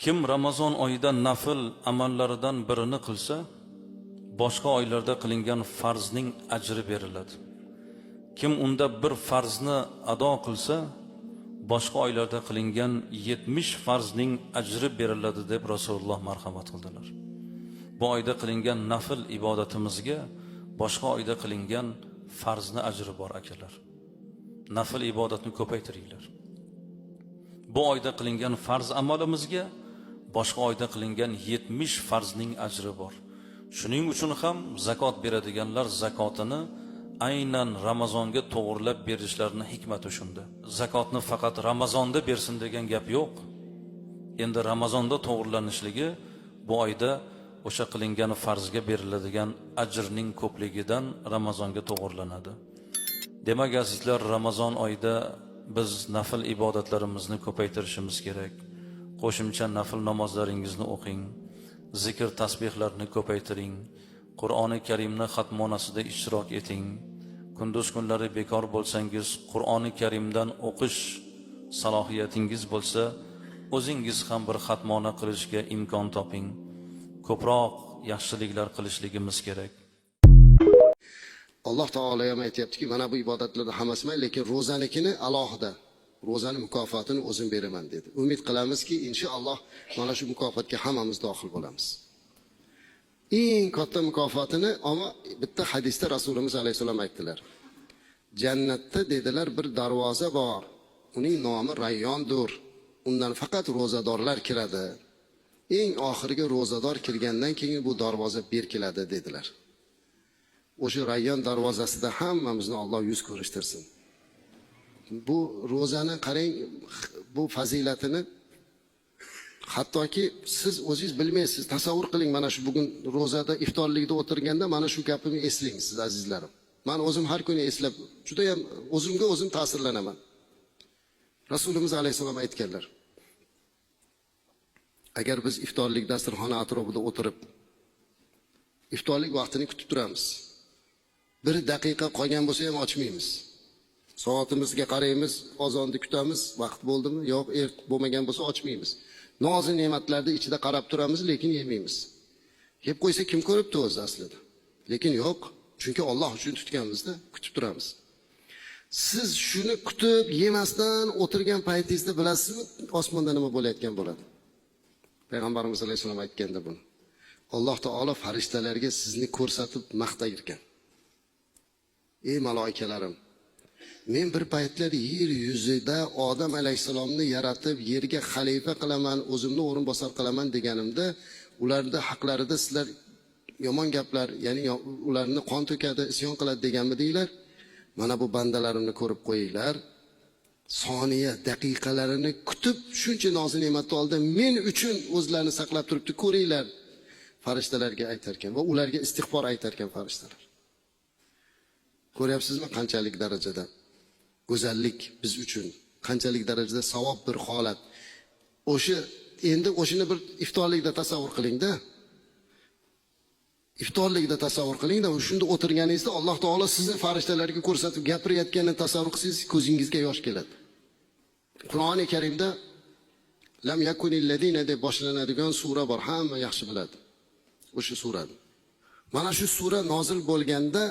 Kim Ramazon oyida nafl amallaridan birini qilsa, boshqa oylarda qilingan farzning ajri beriladi. Kim unda bir farzni ado qilsa, boshqa oylarda qilingan 70 farzning ajri beriladi deb Rasululloh marhamat qildilar. Bu oyda qilingan nafl ibodatimizga boshqa oyda qilingan farzni ajri bor akalar. Nafl ibodatni ko'paytiringlar. Bu oyda qilingan farz amalimizga boshqa oyda qilingan 70 farzning ajri bor. Shuning uchun ham zakot beradiganlar zakotini aynan Ramazonga to'g'rilab berishlarining hikmati shunda. Zakotni faqat Ramazonda bersin degan gap yo'q. Endi Ramazonda to'g'rilanishligi bu oyda o'sha qilingan farzga beriladigan ajrning ko'pligidan Ramazonga to'g'rilanadi. Demak azizlar, Ramazon oyida biz nafl ibodatlarimizni ko'paytirishimiz kerak. Qo'shimcha nafl namozlaringizni o'qing, zikr tasbihlarni ko'paytiring, Qur'oni Karimni xatmonasida ishtirok eting. Kunduz kunlari bekor bo'lsangiz, Qur'oni Karimdan o'qish salohiyatingiz bo'lsa, o'zingiz ham bir xatmona qilishga imkon toping. Ko'proq yaxshiliklar qilishligimiz kerak. Alloh taolo ham aytayaptiki, mana bu ibodatlarda hammasi mayli, lekin ro'zanikini alohida, ro'zani mukofotini o'zim beraman dedi. Umid qilamizki, inshaalloh mana shu mukofotga hammamiz daxil bo'lamiz. Eng katta mukofotini ama bitta hadisda Rasulimiz alayhisalom aytdilar. Jannatda dedilar bir darvoza bor. Uning nomi Rayyondir. Undan faqat ro'zadorlar kiradi. Eng oxirgi ro'zador kirgandan keyin bu darvoza berkiladi dedilar. O'sha Rayyon darvozasida hammamizni Alloh yuz ko'rishtirsin. Bu ro'zani qarang, bu fazilatini hattoki siz o'zingiz bilmaysiz. Tasavvur qiling, mana shu bugun ro'zada iftorlikda o'tirganda mana shu gapimni eslang siz azizlarim. Men o'zim har kuni eslab, juda ham o'zimga o'zim ta'sirlanaman. Rasulimiz alayhisalom aytganlar. Agar biz iftorlik dasturxoni atrofida o'tirib iftorlik vaqtini kutib turamiz. Bir daqiqa qolgan bo'lsa ham ochmaymiz. Soatimizga qaraymiz, ozonni kutamiz, vaqt bo'ldimi, yo'q, bo'lmagan bo'lsa ochmaymiz. Nozi ne'matlarning ichida qarab turamiz, lekin yemaymiz. Yeb qo'ysa kim ko'ribdi o'zi aslida? Lekin yo'q, chunki Alloh uchun tutganmizda kutib turamiz. Siz shuni kutib yemasdan o'tirgan paytingizda bilasizmi, osmonda nima bo'layotgan bo'ladi? Payg'ambarimiz alayhisalom aytganda buni. Alloh taolo farishtalarga sizni ko'rsatib maqtar ekan. Ey maloikalarim, men bir paytlar yer yuzida Odam alayhisalomni yaratib, yerga xalifa qilaman, o'zimni o'rinbosar qilaman deganimda, ularda haqlarida sizlar yomon gaplar, ya'ni ularni qon to'kadi, isyon qiladi deganmidinglar? Mana bu bandalarimni ko'rib qo'yinglar. Soniya, daqiqalarini kutib, shuncha nozi ne'matni oldi, men uchun o'zlarini saqlab turibdi, ko'ringlar. Farishtalarga aytar ekan va ularga istig'for aytar ekan farishtalar. Ko'ryapsizmi qanchalik darajada go'zallik biz uchun, qanchalik darajada savob bir holat. Endi o'shini bir iftorlikda tasavvur qiling-da. Iftorlikda tasavvur qiling-da, shunda o'tirganingizda Alloh taolo sizni farishtalarga ko'rsatib gapirayotganini tasavvur qilsangiz, ko'zingizga yosh keladi. Qur'oni Karimda lam yakunil ladina deb boshlanadigan sura bor, hamma yaxshi biladi. O'sha surani. Mana shu sura nozil bo'lganda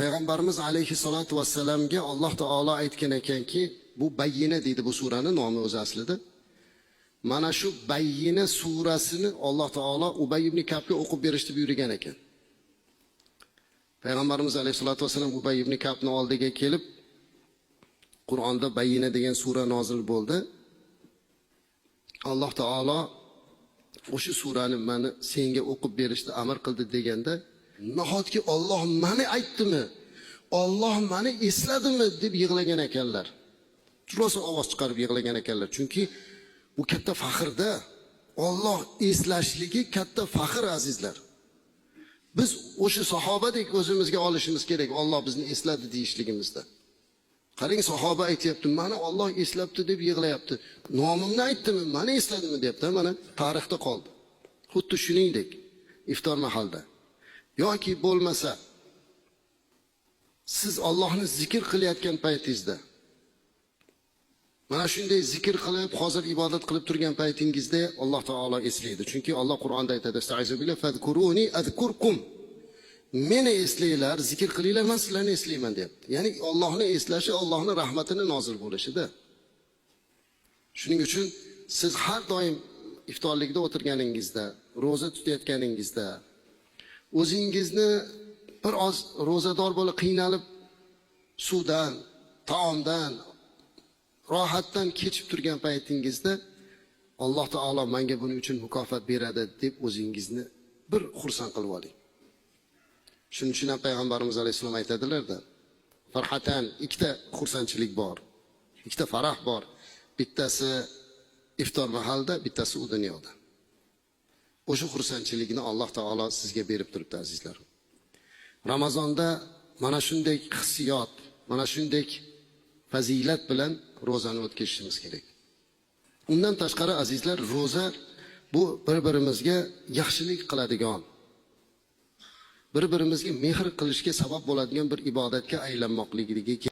Payg'ambarimiz alayhissalatu vassalamga Alloh taolo aytgan ekanki, bu Bayyina deydi bu suraning nomi o'zi aslida. Mana shu Bayyina surasini Alloh taolo Ubay ibn Ka'bga o'qib berishni buyurgan ekan. Payg'ambarimiz alayhissalatu vassalam Ubay ibn Ka'bning oldiga kelib, Qur'onda Bayyina degan sura nozil bo'ldi. Alloh taolo o'sha surani meni senga o'qib berishni amr qildi deganda, nahotki Alloh meni aytdimi? Alloh meni esladimi deb yig'lagan ekanlar. Rosa ovoz chiqarib yig'lagan ekanlar. Chunki bu katta faxrda, Alloh eslashligi katta faxr azizlar. Biz o'sha sahobadek o'zimizga olishimiz kerak, Alloh bizni esladi deyishligimizda. Qarang, sahoba aytayapti, meni Alloh eslabdi deb yig'layapti. Nomimni aytdimi, meni esladimi deyapti, mana tarixda qoldi. Xuddi shuningdek iftor mahalda yoki bo'lmasa siz Allohni zikr qilayotgan paytingizda Mana shunday zikr qilib, hozir ibodat qilib turgan paytingizda Alloh taolo eslaydi. Chunki Alloh Qur'onda aytadi: "Estaizu billahi fazkuruni azkurkum." Meni eslanglar, zikr qilinglar, men sizlarni eslayman deyapti. Ya'ni Allohni eslashi, Allohning rahmatini nozil bo'lishida. Shuning uchun siz har doim iftorlikda o'tirganingizda, roza tutayotganingizda o'zingizni bir oz ro'zador bo'lib qiynalib suvdan, taomdan, rohatdan kechib turgan paytingizda Alloh taolo menga buning uchun mukofot beradi deb o'zingizni bir xursand qilib oling. Shuning uchun ham payg'ambarimiz alayhisalom aytadilar-da, farhatan, ikkita xursandchilik bor, ikkita farah bor. Bittasi iftor mahalda, bittasi u dunyoda. O'sha xursandchilikni Alloh taolo sizga berib turibdi, azizlar. Ramazonda mana shunday hissiyot, mana shunday fazilat bilan ro'zani o'tkazishimiz kerak. Undan tashqari, azizlar, ro'za bu bir-birimizga yaxshilik qiladigan, bir-birimizga mehr qilishga sabab bo'ladigan bir ibodatga aylanmoqligiga